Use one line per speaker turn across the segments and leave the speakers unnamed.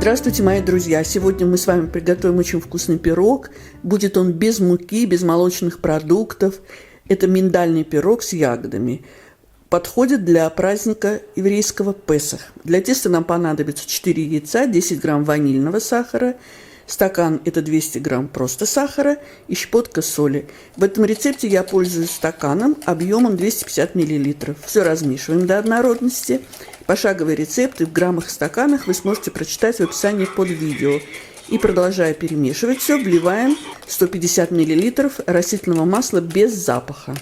Здравствуйте, мои друзья! Сегодня мы с вами приготовим очень вкусный пирог. Будет он без муки, без молочных продуктов. Это миндальный пирог с ягодами. Подходит для праздника еврейского Песах. Для теста нам понадобится 4 яйца, 10 грамм ванильного сахара, стакан – это 200 грамм просто сахара и щепотка соли. В этом рецепте я пользуюсь стаканом объемом 250 миллилитров. Все размешиваем до однородности. Пошаговый рецепт и в граммах и стаканах вы сможете прочитать в описании под видео. И продолжая перемешивать все, вливаем 150 миллилитров растительного масла без запаха.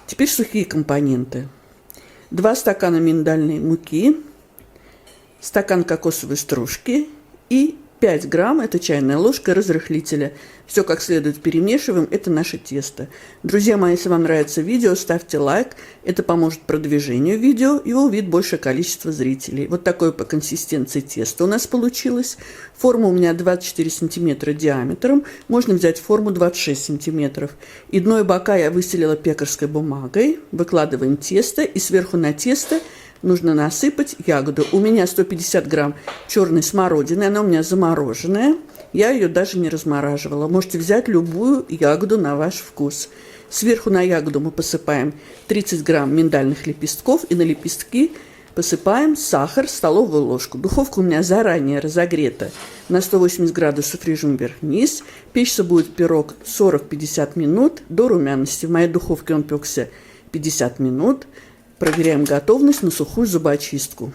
Теперь сухие компоненты. 2 стакана миндальной муки, стакан кокосовой стружки и 5 грамм, это чайная ложка разрыхлителя. Все как следует перемешиваем, это наше тесто. Друзья мои, если вам нравится видео, ставьте лайк, это поможет продвижению видео, его увидит большее количество зрителей. Вот такое по консистенции тесто у нас получилось. Форма у меня 24 сантиметра диаметром, можно взять форму 26 сантиметров. И дно и бока я выстелила пекарской бумагой. Выкладываем тесто и сверху на тесто нужно насыпать ягоду. У меня 150 грамм черной смородины, она у меня замороженная. Я ее даже не размораживала. Можете взять любую ягоду на ваш вкус. Сверху на ягоду мы посыпаем 30 грамм миндальных лепестков и на лепестки посыпаем сахар, столовую ложку. Духовка у меня заранее разогрета на 180 градусов режим вверх-вниз. Печься будет пирог 40-50 минут до румяности. В моей духовке он пекся 50 минут. Проверяем готовность на сухую зубочистку.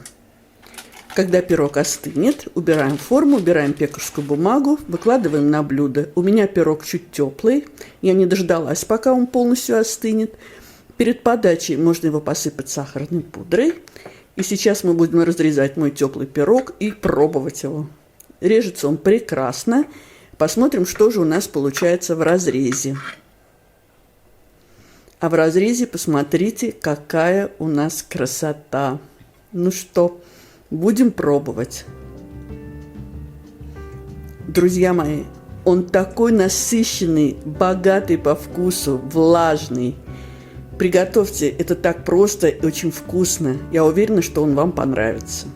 Когда пирог остынет, убираем форму, убираем пекарскую бумагу, выкладываем на блюдо. У меня пирог чуть теплый, я не дождалась, пока он полностью остынет. Перед подачей можно его посыпать сахарной пудрой. И сейчас мы будем разрезать мой теплый пирог и пробовать его. Режется он прекрасно. Посмотрим, что же у нас получается в разрезе. А в разрезе посмотрите, какая у нас красота. Ну что, будем пробовать. Друзья мои, он такой насыщенный, богатый по вкусу, влажный. Приготовьте, это так просто и очень вкусно. Я уверена, что он вам понравится.